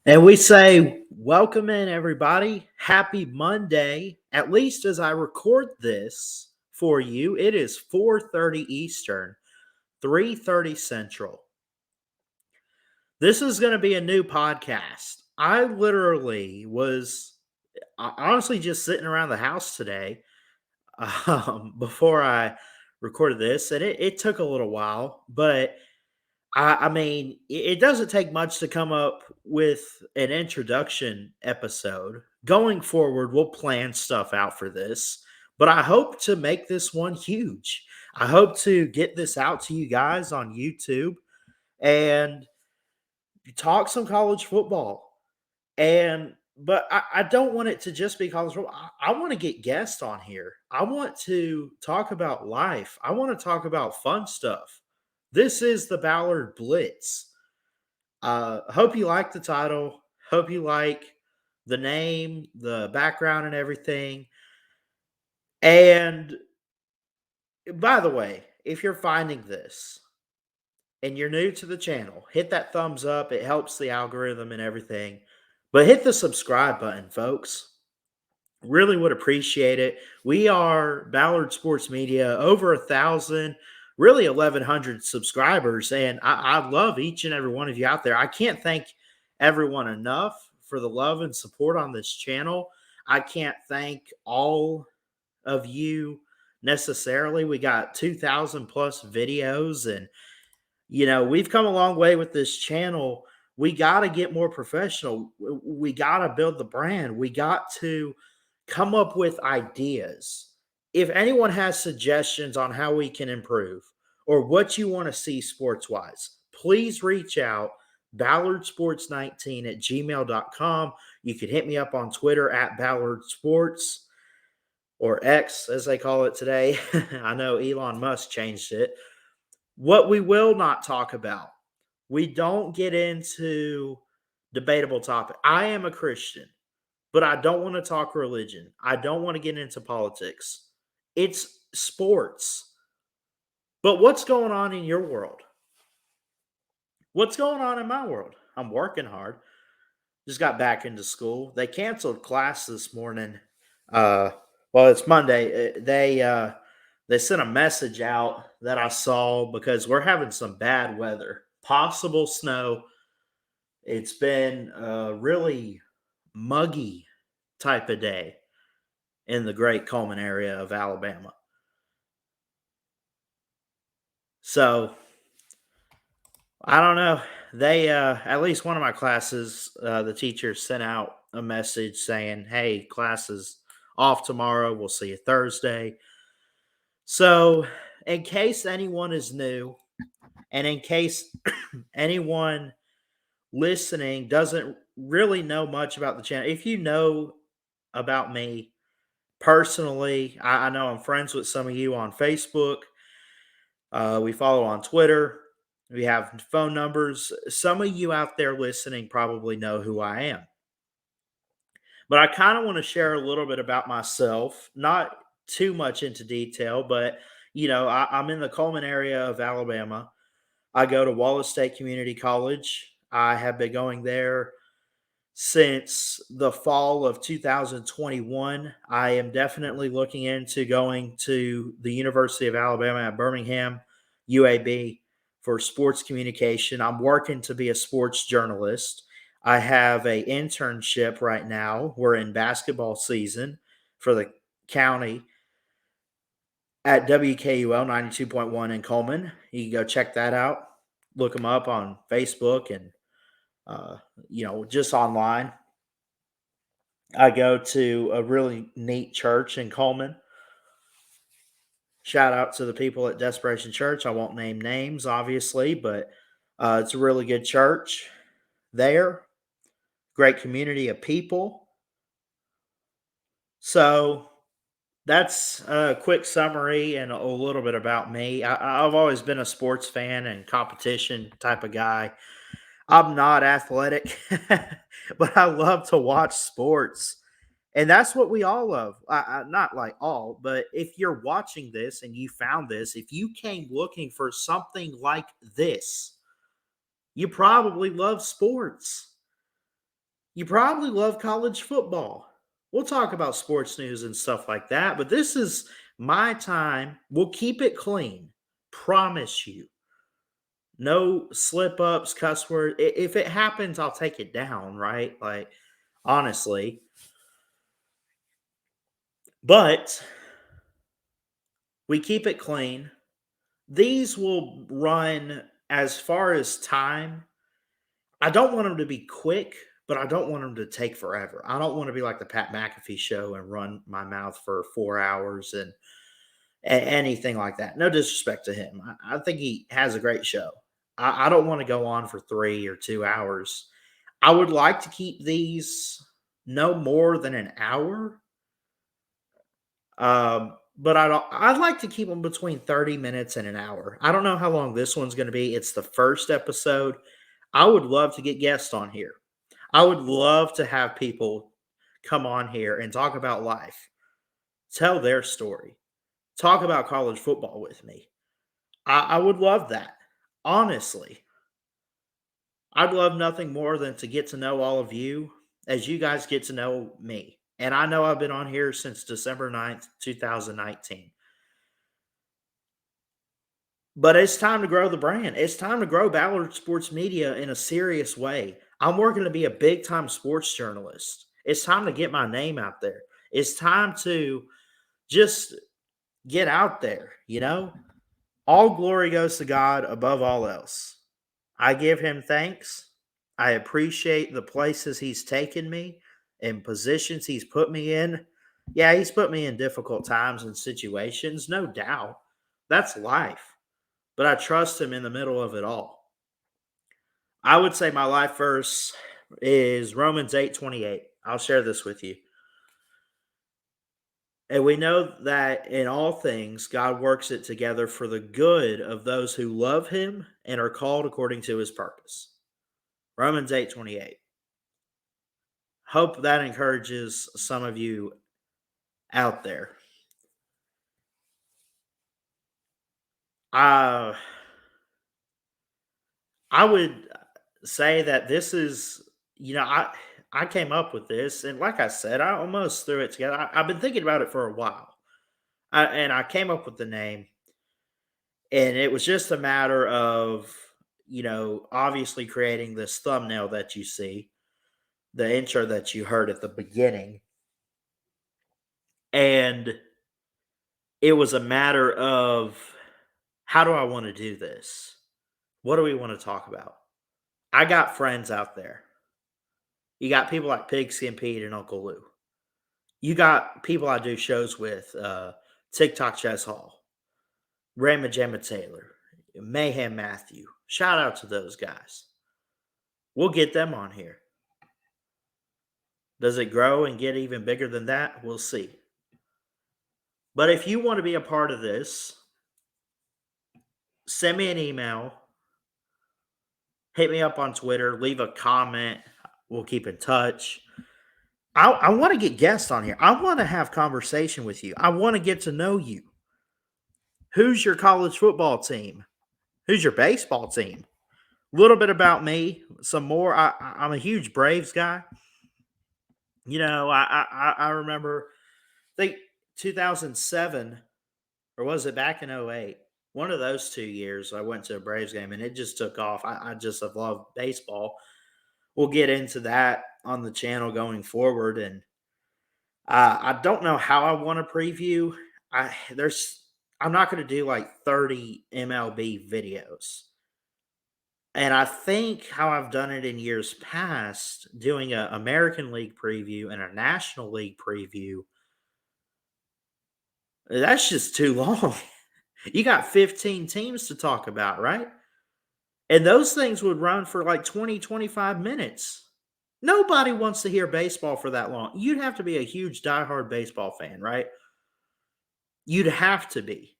And we say, welcome in, everybody. Happy Monday. At least as I record this for you, it is 4:30 Eastern, 3:30 Central. This is going to be a new podcast. I literally was honestly just sitting around the house today before I recorded this, and it took a little while, but I mean, it doesn't take much to come up with an introduction episode. Going forward, we'll plan stuff out for this, but I hope to make this one huge. I hope to get this out to you guys on YouTube and talk some college football. But I don't want it to just be college football. I want to get guests on here. I want to talk about life. I want to talk about fun stuff. This is the Ballard Blitz. Hope you like the title. Hope you like the name, the background, and everything. And by the way, if you're finding this and you're new to the channel, hit that thumbs up. It helps the algorithm and everything. But hit the subscribe button, folks. Really would appreciate it. We are Ballard Sports Media, over 1,000, really 1,100 subscribers, and I love each and every one of you out there. I can't thank everyone enough for the love and support on this channel. I can't thank all of you necessarily. We got 2,000 plus videos, and we've come a long way with this channel. We got to get more professional. We got to build the brand. We got to come up with ideas. If anyone has suggestions on how we can improve or what you want to see sports wise, please reach out. BallardSports19 at gmail.com. You can hit me up on Twitter at Ballard Sports, or X as they call it today. I know Elon Musk changed it. What we will not talk about, we don't get into debatable topic. I am a Christian, but I don't want to talk religion. I don't want to get into politics. It's sports. But what's going on in your world? What's going on in my world? I'm working hard. Just got back into school. They canceled class this morning. Uh, well, it's Monday. They sent a message out that I saw because we're having some bad weather, possible snow. It's been a really muggy type of day in the Great Coleman area of Alabama. So I don't know. They at least one of my classes, the teacher sent out a message saying, "Hey, class is off tomorrow. We'll see you Thursday." So, in case anyone is new, and in case anyone listening doesn't really know much about the channel, if you know about me personally, I know I'm friends with some of you on Facebook. We follow on Twitter. We have phone numbers. Some of you out there listening probably know who I am. But I kind of want to share a little bit about myself, not too much into detail, but I'm in the Coleman area of Alabama. I go to Wallace State Community College. I have been going there since the fall of 2021. I am definitely looking into going to the University of Alabama at Birmingham, UAB, for sports communication. I'm working to be a sports journalist. I have a internship right now. We're in basketball season for the county at WKUL 92.1 in Coleman. You can go check that out. Look them up on Facebook and just online. I go to a really neat church in Coleman. Shout out to the people at Desperation Church. I won't name names, obviously, but it's a really good church there. Great community of people. So that's a quick summary and a little bit about me. I've always been a sports fan and competition type of guy. I'm not athletic, but I love to watch sports. And that's what we all love. Not like all, but if you're watching this and you found this, if you came looking for something like this, you probably love sports. You probably love college football. We'll talk about sports news and stuff like that, but this is my time. We'll keep it clean. Promise you. No slip ups, cuss word. If it happens, I'll take it down, right? Like, honestly. But we keep it clean. These will run as far as time. I don't want them to be quick, but I don't want them to take forever. I don't want to be like the Pat McAfee show and run my mouth for 4 hours and anything like that. No disrespect to him. I think he has a great show. I don't want to go on for 3 or 2 hours. I would like to keep these no more than an hour. But I'd like to keep them between 30 minutes and an hour. I don't know how long this one's going to be. It's the first episode. I would love to get guests on here. I would love to have people come on here and talk about life, tell their story, talk about college football with me. I would love that. Honestly, I'd love nothing more than to get to know all of you as you guys get to know me. And I know I've been on here since December 9th, 2019. But it's time to grow the brand. It's time to grow Ballard Sports Media in a serious way. I'm working to be a big time sports journalist. It's time to get my name out there. It's time to just get out there, you know? All glory goes to God above all else. I give him thanks. I appreciate the places he's taken me and positions he's put me in. Yeah, he's put me in difficult times and situations, no doubt. That's life. But I trust him in the middle of it all. I would say my life verse is Romans 8:28. I'll share this with you. And we know that in all things, God works it together for the good of those who love him and are called according to his purpose. Romans 8:28. Hope that encourages some of you out there. Uh, I would say that this is, I came up with this, and like I said, I almost threw it together. I've been thinking about it for a while, and I came up with the name, and it was just a matter of, obviously creating this thumbnail that you see, the intro that you heard at the beginning, and it was a matter of how do I want to do this? What do we want to talk about? I got friends out there. You got people like Pigskin Pete and Uncle Lou. You got people I do shows with, TikTok Chess Hall, Raymond Gemma Taylor, Mayhem Matthew. Shout out to those guys. We'll get them on here. Does it grow and get even bigger than that? We'll see. But if you want to be a part of this, send me an email, hit me up on Twitter, leave a comment. We'll keep in touch. I want to get guests on here. I want to have conversation with you. I want to get to know you. Who's your college football team? Who's your baseball team? A little bit about me, some more. I'm a huge Braves guy. I remember, I think 2007, or was it back in '08? One of those 2 years, I went to a Braves game and it just took off. I just have loved baseball. We'll get into that on the channel going forward, and I don't know how I want to preview. I'm not going to do like 30 MLB videos. And I think how I've done it in years past, doing a American League preview and a National League preview, that's just too long. You got 15 teams to talk about, right? And those things would run for like 20, 25 minutes. Nobody wants to hear baseball for that long. You'd have to be a huge diehard baseball fan, right? You'd have to be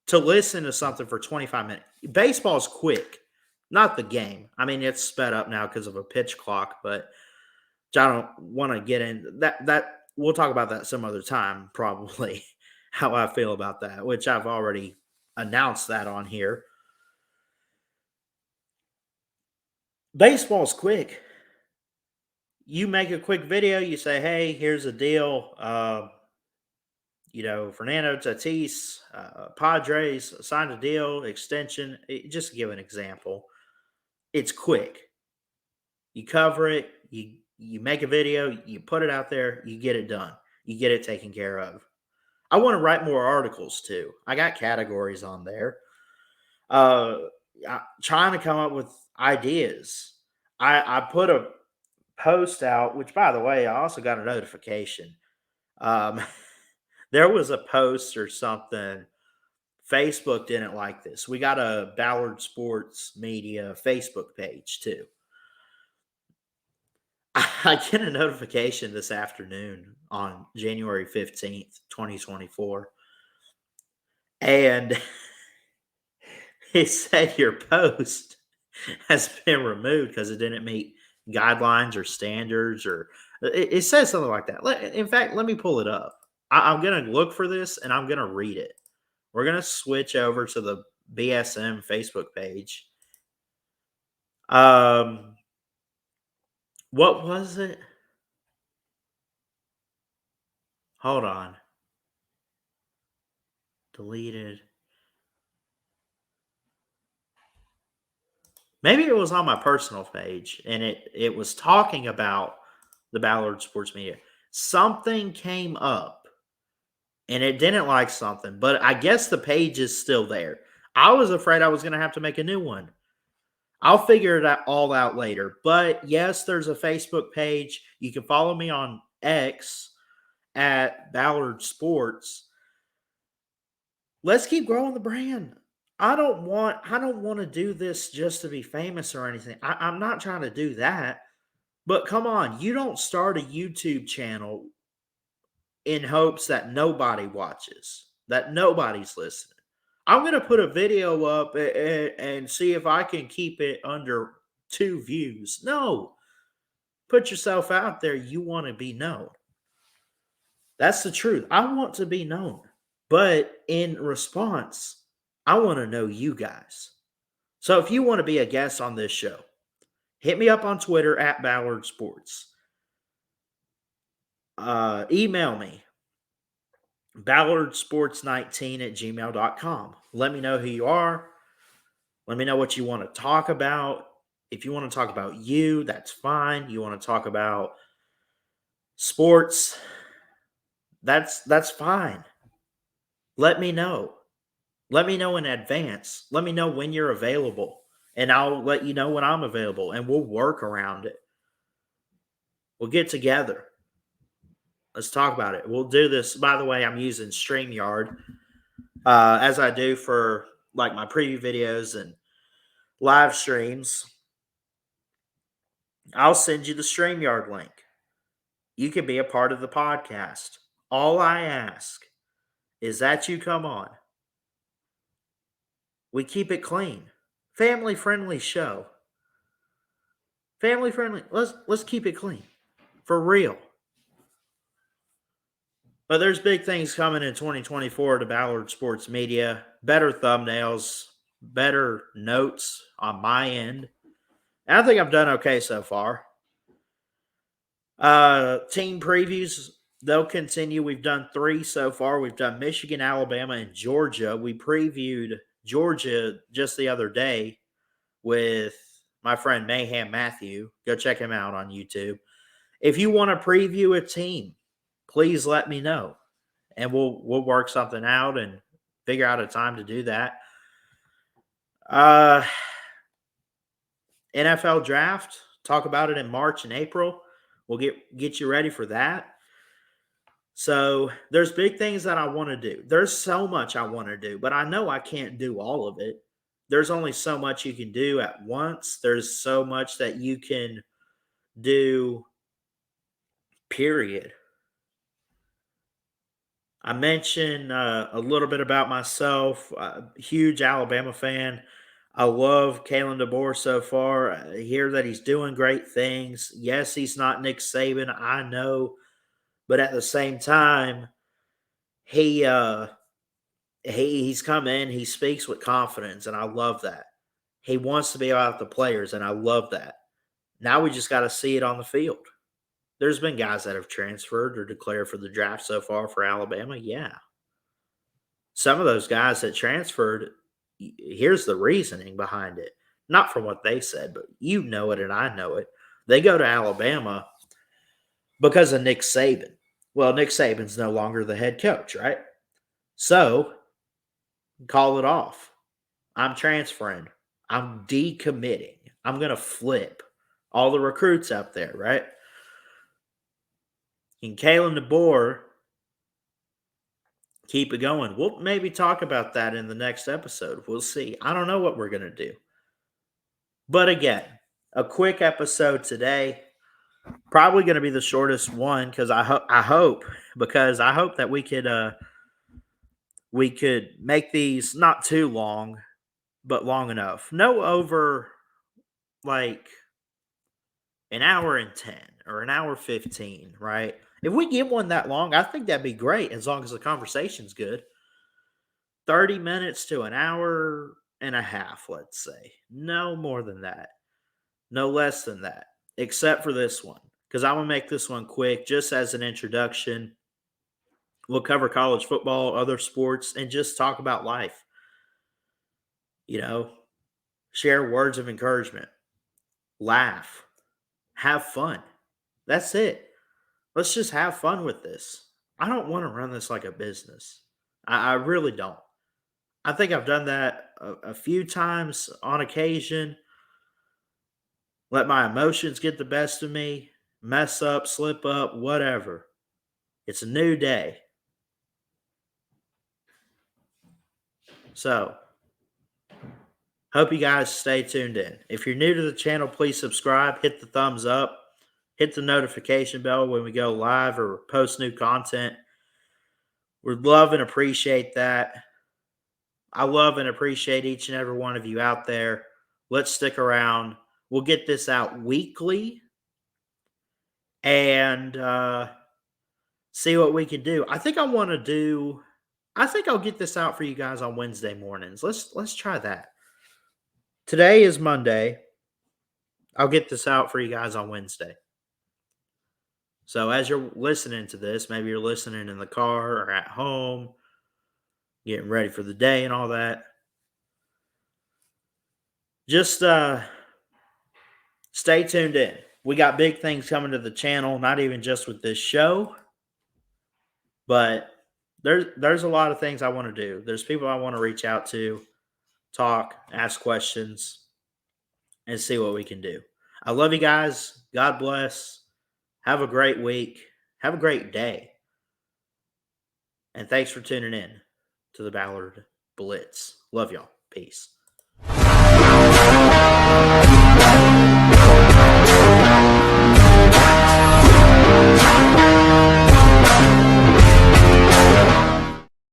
to listen to something for 25 minutes. Baseball's quick, not the game. I mean, it's sped up now because of a pitch clock, but I don't want to get in that. We'll talk about that some other time, probably, how I feel about that, which I've already announced that on here. Baseball's quick. You make a quick video. You say, "Hey, here's a deal. Fernando Tatis, Padres signed a deal extension." Just to give an example, it's quick. You cover it. You make a video. You put it out there. You get it done. You get it taken care of. I want to write more articles too. I got categories on there. Uh, Trying to come up with ideas. I put a post out, which by the way, I also got a notification. Um, there was a post or something. Facebook didn't like this. We got a Ballard Sports Media Facebook page too. I get a notification this afternoon on January 15th, 2024. And it said your post has been removed because it didn't meet guidelines or standards, or it says something like that. In fact, let me pull it up. I'm going to look for this and I'm going to read it. We're going to switch over to the BSM Facebook page. What was it? Hold on. Deleted. Maybe it was on my personal page and it was talking about the Ballard Sports Media. Something came up and it didn't like something, but I guess the page is still there. I was afraid I was going to have to make a new one. I'll figure it all out later. But yes, there's a Facebook page. You can follow me on X at Ballard Sports. Let's keep growing the brand. I don't want to do this just to be famous or anything. I'm not trying to do that. But come on, you don't start a YouTube channel in hopes that nobody watches, that nobody's listening. I'm going to put a video up and see if I can keep it under 2 views. No, put yourself out there. You want to be known. That's the truth. I want to be known. But in response, I want to know you guys. So if you want to be a guest on this show, hit me up on Twitter at Ballard Sports. Email me, ballardsports19@gmail.com. Let me know who you are. Let me know what you want to talk about. If you want to talk about you, that's fine. You want to talk about sports, that's fine. Let me know. Let me know in advance. Let me know when you're available, and I'll let you know when I'm available, and we'll work around it. We'll get together. Let's talk about it. We'll do this. By the way, I'm using StreamYard as I do for like my preview videos and live streams. I'll send you the StreamYard link. You can be a part of the podcast. All I ask is that you come on. We keep it clean. Family friendly show. Family friendly. Let's keep it clean. For real. But there's big things coming in 2024 to Ballard Sports Media. Better thumbnails, better notes on my end. And I think I've done okay so far. Team previews, they'll continue. We've done 3 so far. We've done Michigan, Alabama, and Georgia. We previewed Georgia just the other day with my friend Mayhem Matthew. Go check him out on YouTube. If you want to preview a team, please let me know, and we'll work something out and figure out a time to do that. NFL draft, talk about it in March and April. We'll get you ready for that. So there's big things that I want to do. There's so much I want to do, but I know I can't do all of it. There's only so much you can do at once. There's so much that you can do, period. I mentioned a little bit about myself. Huge Alabama fan. I love Kalen DeBoer so far. I hear that he's doing great things. Yes, he's not Nick Saban, I know, but at the same time, he's come in. He speaks with confidence, and I love that. He wants to be about the players, and I love that. Now we just got to see it on the field. there's been guys that have transferred or declared for the draft so far for Alabama. Yeah. Some of those guys that transferred, here's the reasoning behind it. Not from what they said, but you know it and I know it. They go to Alabama because of Nick Saban. Well, Nick Saban's no longer the head coach, right? So, call it off. I'm transferring. I'm decommitting. I'm going to flip all the recruits out there, right? And Kalen DeBoer, keep it going. We'll maybe talk about that in the next episode. We'll see. I don't know what we're going to do. But again, a quick episode today. Probably going to be the shortest one because I hope that we could make these not too long, but long enough. No over like an hour and 10 or an hour 15, right? If we get one that long, I think that'd be great as long as the conversation's good. 30 minutes to an hour and a half, let's say. No more than that. No less than that, except for this one. Because I'm going to make this one quick just as an introduction. We'll cover college football, other sports, and just talk about life. Share words of encouragement. Laugh. Have fun. That's it. Let's just have fun with this. I don't want to run this like a business. I really don't. I think I've done that a few times on occasion. Let my emotions get the best of me. Mess up, slip up, whatever. It's a new day. So, hope you guys stay tuned in. If you're new to the channel, please subscribe, hit the thumbs up, hit the notification bell when we go live or post new content. We'd love and appreciate that. I love and appreciate each and every one of you out there. Let's stick around. We'll get this out weekly and see what we can do. I think I'll get this out for you guys on Wednesday mornings. Let's try that. Today is Monday. I'll get this out for you guys on Wednesday. So as you're listening to this, maybe you're listening in the car or at home, getting ready for the day and all that. Just stay tuned in. We got big things coming to the channel, not even just with this show, but there's a lot of things I want to do. There's people I want to reach out to, talk, ask questions, and see what we can do. I love you guys. God bless. Have a great week. Have a great day. And thanks for tuning in to the Ballard Blitz. Love y'all. Peace.